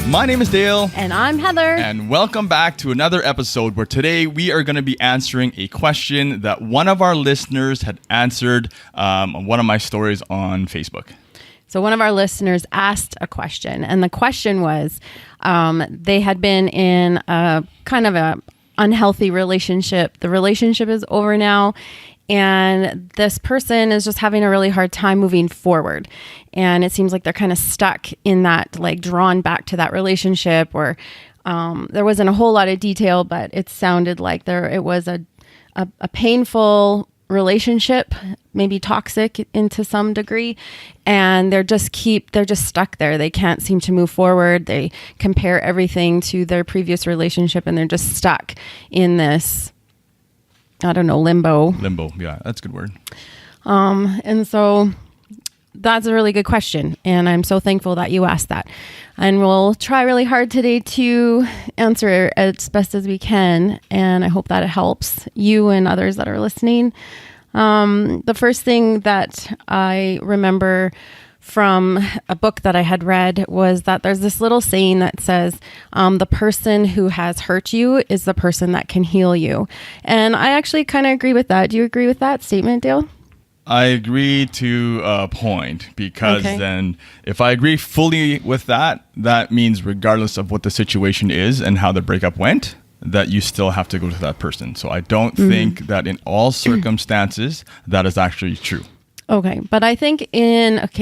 My name is Dale. And I'm Heather. And welcome back to another episode where today we are going to be answering a question that one of our listeners had answered on one of my stories on Facebook. So one of our listeners asked a question, and the question was, they had been in a kind of a unhealthy relationship. The relationship is over now, and this person is just having a really hard time moving forward. And it seems like they're kind of stuck in that, like drawn back to that relationship, or there wasn't a whole lot of detail, but it sounded like it was a painful relationship, maybe toxic into some degree, and they're just stuck there. They can't seem to move forward. They compare everything to their previous relationship, and they're just stuck in this, I don't know, limbo. Yeah, that's a good word. And so that's a really good question, and I'm so thankful that you asked that. And we'll try really hard today to answer as best as we can, and I hope that it helps you and others that are listening. The first thing that I remember from a book that I had read was that there's this little saying that says, the person who has hurt you is the person that can heal you. And I actually kind of agree with that. Do you agree with that statement, Dale? I agree to a point, because then if I agree fully with that, that means regardless of what the situation is and how the breakup went, that you still have to go to that person. So I don't think that in all circumstances that is actually true. Okay. But I think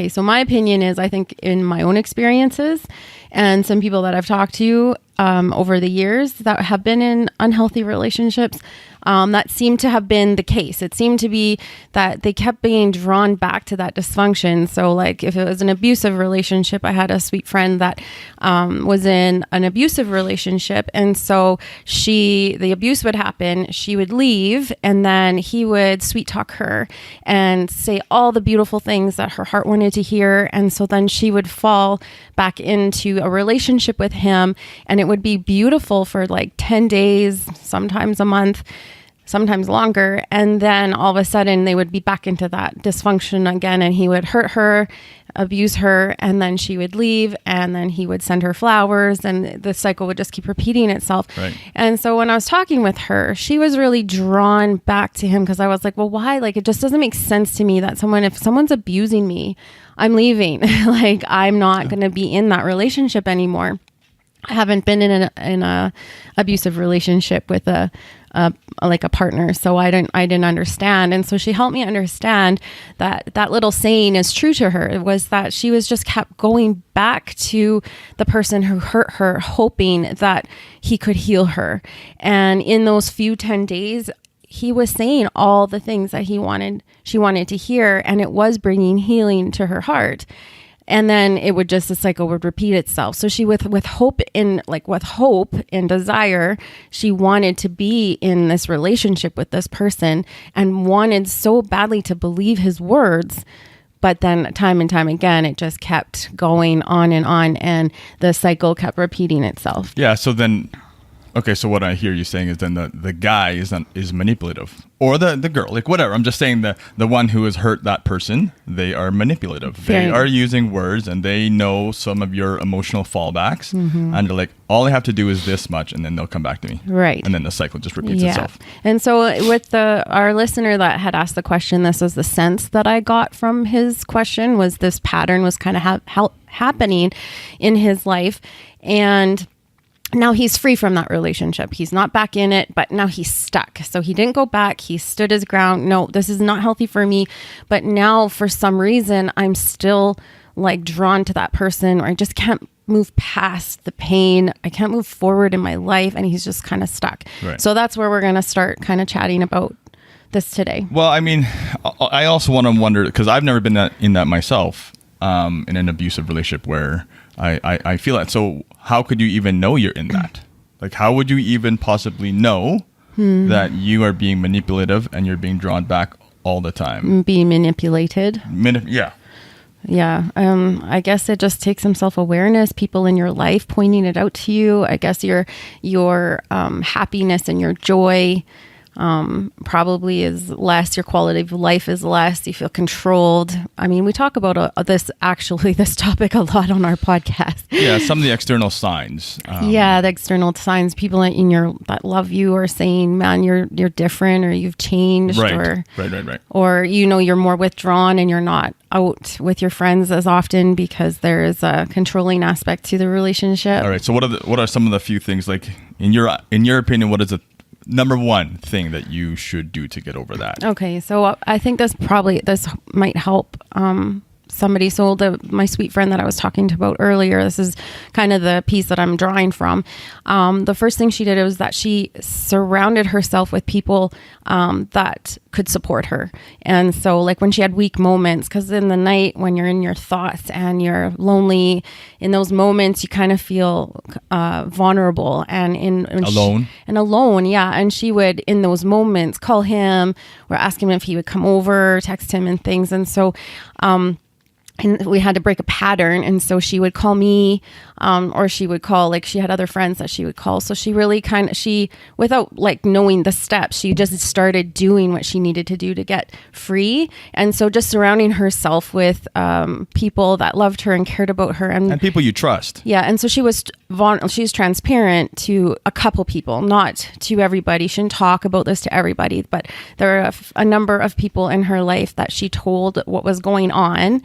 so my opinion is, I think in my own experiences and some people that I've talked to over the years that have been in unhealthy relationships, that seemed to have been the case. It seemed to be that they kept being drawn back to that dysfunction. So like if it was an abusive relationship, I had a sweet friend that was in an abusive relationship. And so the abuse would happen, she would leave, and then he would sweet talk her and say all the beautiful things that her heart wanted to hear. And so then she would fall back into a relationship with him, and it would be beautiful for like 10 days, sometimes a month, sometimes longer. And then all of a sudden they would be back into that dysfunction again, and he would hurt her, abuse her, and then she would leave, and then he would send her flowers, and the cycle would just keep repeating itself. Right. And so when I was talking with her, she was really drawn back to him, because I was like, well, why? Like, it just doesn't make sense to me that if someone's abusing me, I'm leaving. Like, I'm not going to be in that relationship anymore. I haven't been in a abusive relationship with a partner, so I didn't understand. And so she helped me understand that little saying is true to her. It was that she was just kept going back to the person who hurt her, hoping that he could heal her. And in those few 10 days, he was saying all the things that she wanted to hear, and it was bringing healing to her heart. And then the cycle would repeat itself. So she, with hope and desire, she wanted to be in this relationship with this person and wanted so badly to believe his words. But then time and time again, it just kept going on, and the cycle kept repeating itself. Yeah. So then, okay. So what I hear you saying is then the guy is manipulative, or the girl, like whatever. I'm just saying the one who has hurt that person, they are manipulative. They are using words, and they know some of your emotional fallbacks, and they're like, all I have to do is this much, and then they'll come back to me. Right. And then the cycle just repeats itself. And so with our listener that had asked the question, this was the sense that I got from his question, was this pattern was kind of happening in his life. And now he's free from that relationship. He's not back in it, but now he's stuck. So he didn't go back. He stood his ground. No, this is not healthy for me. But now for some reason, I'm still like drawn to that person, or I just can't move past the pain. I can't move forward in my life, and he's just kind of stuck. Right. So that's where we're going to start kind of chatting about this today. Well, I mean, I also want to wonder, because I've never been in that myself, in an abusive relationship where I feel that. So how could you even know you're in that? Like, how would you even possibly know that you are being manipulative and you're being drawn back all the time? Being manipulated. Yeah. Yeah. I guess it just takes some self-awareness, people in your life pointing it out to you. I guess your happiness and your joy probably is less. Your quality of life is less. You feel controlled. I mean, we talk about this topic a lot on our podcast. Yeah, some of the external signs. The external signs. People that love you are saying, "Man, you're different," or "You've changed," Right. Or you're more withdrawn and you're not out with your friends as often because there is a controlling aspect to the relationship. All right. So what are some of the few things, like in your opinion, what is the number one thing that you should do to get over that? Okay, so I think this might help somebody. So my sweet friend that I was talking about earlier, this is kind of the piece that I'm drawing from. The first thing she did was that she surrounded herself with people that could support her. And so like when she had weak moments, because in the night when you're in your thoughts and you're lonely, in those moments you kind of feel vulnerable and alone. And she would in those moments call him or ask him if he would come over, text him and things. And so and we had to break a pattern. And so she would call me, or she would call, like she had other friends that she would call. So she really without like knowing the steps, she just started doing what she needed to do to get free. And so just surrounding herself with people that loved her and cared about her. And people you trust. Yeah. And so she was transparent to a couple people, not to everybody. She shouldn't talk about this to everybody, but there are a number of people in her life that she told what was going on.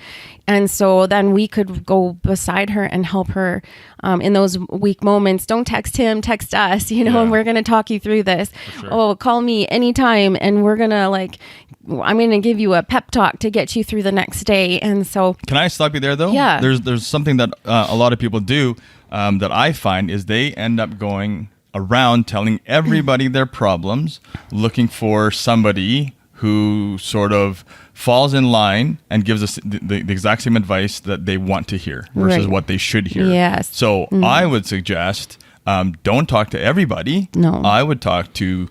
And so then we could go beside her and help her in those weak moments. Don't text him, text us, and we're going to talk you through this. Sure. Oh, call me anytime. And we're going to I'm going to give you a pep talk to get you through the next day. And so. Can I stop you there though? Yeah. There's something that a lot of people do that I find is they end up going around telling everybody their problems, looking for somebody who sort of falls in line and gives us the exact same advice that they want to hear versus what they should hear. Yes. So I would suggest don't talk to everybody. No. I would talk to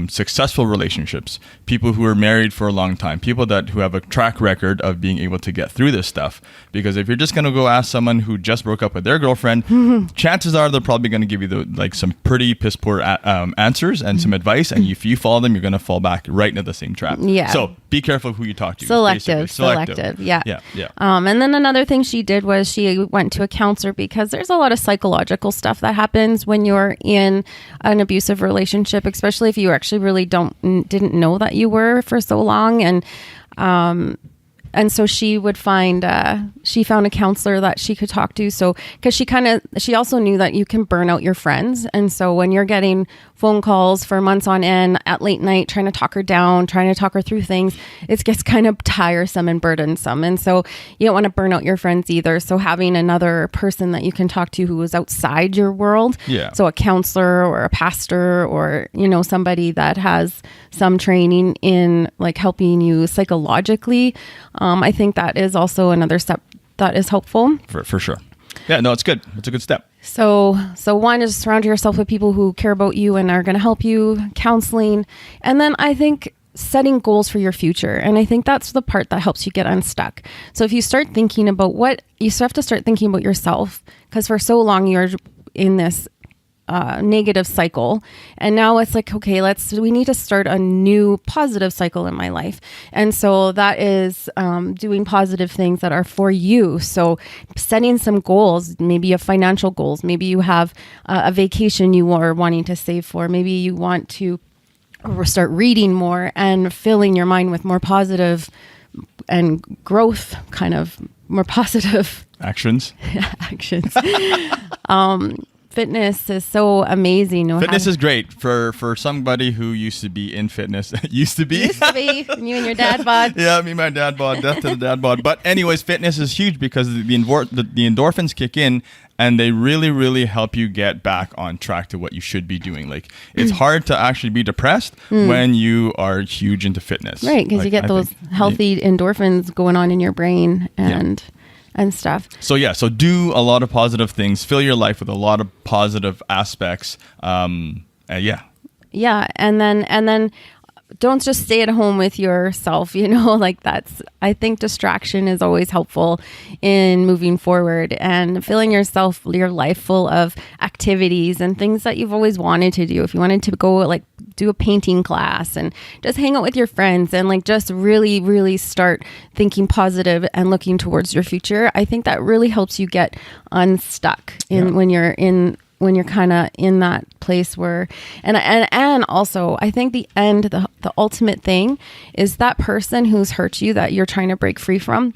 successful relationships, people who are married for a long time, people who have a track record of being able to get through this stuff. Because if you're just going to go ask someone who just broke up with their girlfriend, chances are they're probably going to give you some pretty piss poor answers and some advice. And if you follow them, you're going to fall back right into the same trap. Yeah. So be careful who you talk to. Selective. Yeah. And then another thing she did was she went to a counselor because there's a lot of psychological stuff that happens when you're in an abusive relationship, especially if you actually really didn't know that you were for so long. And so she found a counselor that she could talk to. So, because she also knew that you can burn out your friends. And so when you're getting phone calls for months on end at late night, trying to talk her down, trying to talk her through things, it gets kind of tiresome and burdensome. And so you don't want to burn out your friends either. So having another person that you can talk to who is outside your world. Yeah. So a counselor or a pastor or, somebody that has some training in like helping you psychologically. I think that is also another step that is helpful. For sure. Yeah, no, it's good. It's a good step. So one is surround yourself with people who care about you and are going to help you, counseling. And then I think setting goals for your future. And I think that's the part that helps you get unstuck. So if you start thinking about you have to start thinking about yourself, because for so long you're in this negative cycle. And now it's like, okay, we need to start a new positive cycle in my life. And so that is doing positive things that are for you. So setting some goals, maybe you have financial goals. Maybe you have a vacation you are wanting to save for. Maybe you want to start reading more and filling your mind with more positive and growth, kind of more positive actions. Fitness is so amazing. Fitness is great for somebody who used to be in fitness. Used to be. You and your dad bod. Yeah, me and my dad bod. Death to the dad bod. But anyways, fitness is huge because the endorphins kick in and they really, really help you get back on track to what you should be doing. Like it's hard to actually be depressed when you are huge into fitness. Right, because you get those healthy endorphins going on in your brain and stuff. So do a lot of positive things. Fill your life with a lot of positive aspects. Yeah, and then don't just stay at home with yourself, like I think distraction is always helpful in moving forward and filling your life full of activities and things that you've always wanted to do. If you wanted to go like do a painting class and just hang out with your friends and like just really, really start thinking positive and looking towards your future, I think that really helps you get unstuck when you're kind of in that place where, and also I think the ultimate thing is that person who's hurt you that you're trying to break free from,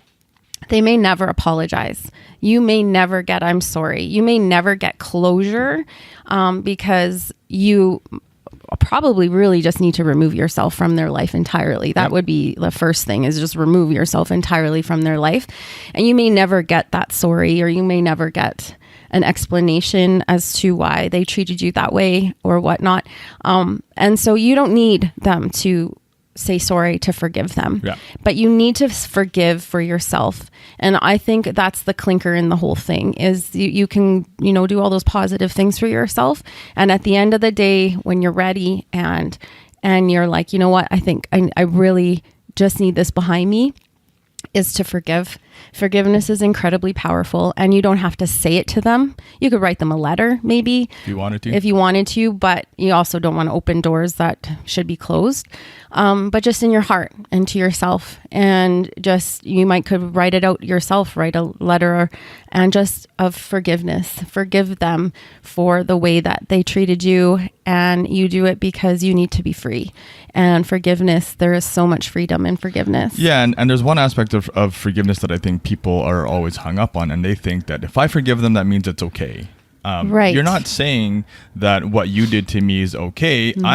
they may never apologize. You may never get, I'm sorry. You may never get closure because you probably really just need to remove yourself from their life entirely. That would be the first thing, is just remove yourself entirely from their life. And you may never get that sorry, or you may never get an explanation as to why they treated you that way or whatnot. And so you don't need them to say sorry to forgive them, but you need to forgive for yourself. And I think that's the clinker in the whole thing, is you can, do all those positive things for yourself. And at the end of the day, when you're ready and you're like, you know what, I think I really just need this behind me, is to forgive. Forgiveness is incredibly powerful, and you don't have to say it to them. You could write them a letter, maybe, if you wanted to, but you also don't want to open doors that should be closed. But just in your heart and to yourself, and just, you could write it out yourself, write a letter and just of forgiveness. Forgive them for the way that they treated you, and you do it because you need to be free. And forgiveness, there is so much freedom in forgiveness. Yeah, and there's one aspect of forgiveness that I think people are always hung up on, and they think that if I forgive them, that means it's okay. Right. You're not saying that what you did to me is okay. Mm-hmm.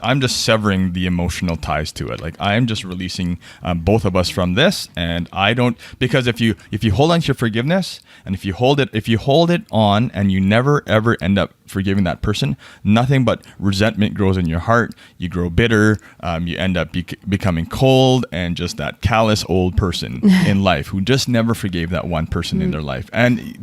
I'm just severing the emotional ties to it. Like, I'm just releasing both of us from this, and I don't, because if you hold on to your forgiveness, and if you hold it on and you never ever end up forgiving that person, nothing but resentment grows in your heart. You grow bitter. You end up becoming cold and just that callous old person in life who just never forgave that one person in their life. And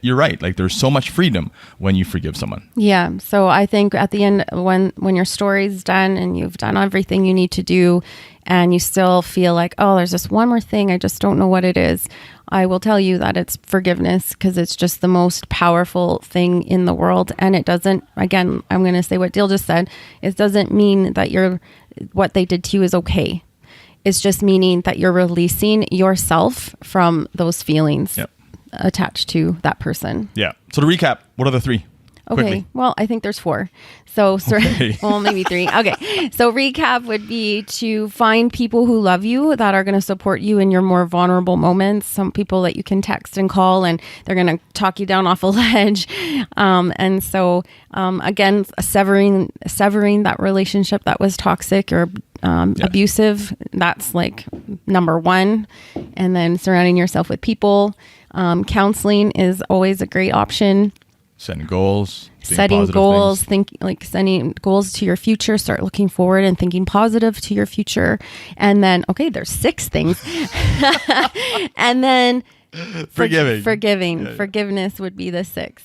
you're right. Like, there's so much freedom when you forgive someone. Yeah. So I think at the end, when your story's done and you've done everything you need to do, and you still feel like, oh, there's just one more thing, I just don't know what it is, I will tell you that it's forgiveness, because it's just the most powerful thing in the world. And it doesn't, again, I'm going to say what Dale just said, it doesn't mean that what they did to you is okay. It's just meaning that you're releasing yourself from those feelings attached to that person. Yeah. So to recap, what are the three? Okay. Quickly. Well, I think there's 4. So, well, maybe 3. Okay. So recap would be to find people who love you, that are going to support you in your more vulnerable moments. Some people that you can text and call, and they're going to talk you down off a ledge. And so, again, severing that relationship that was toxic or abusive, that's like number 1. And then surrounding yourself with people. Counseling is always a great option. Setting goals, setting goals to your future. Start looking forward and thinking positive to your future. And then, okay, there's 6 things. And then forgiving. Forgiveness would be the 6th.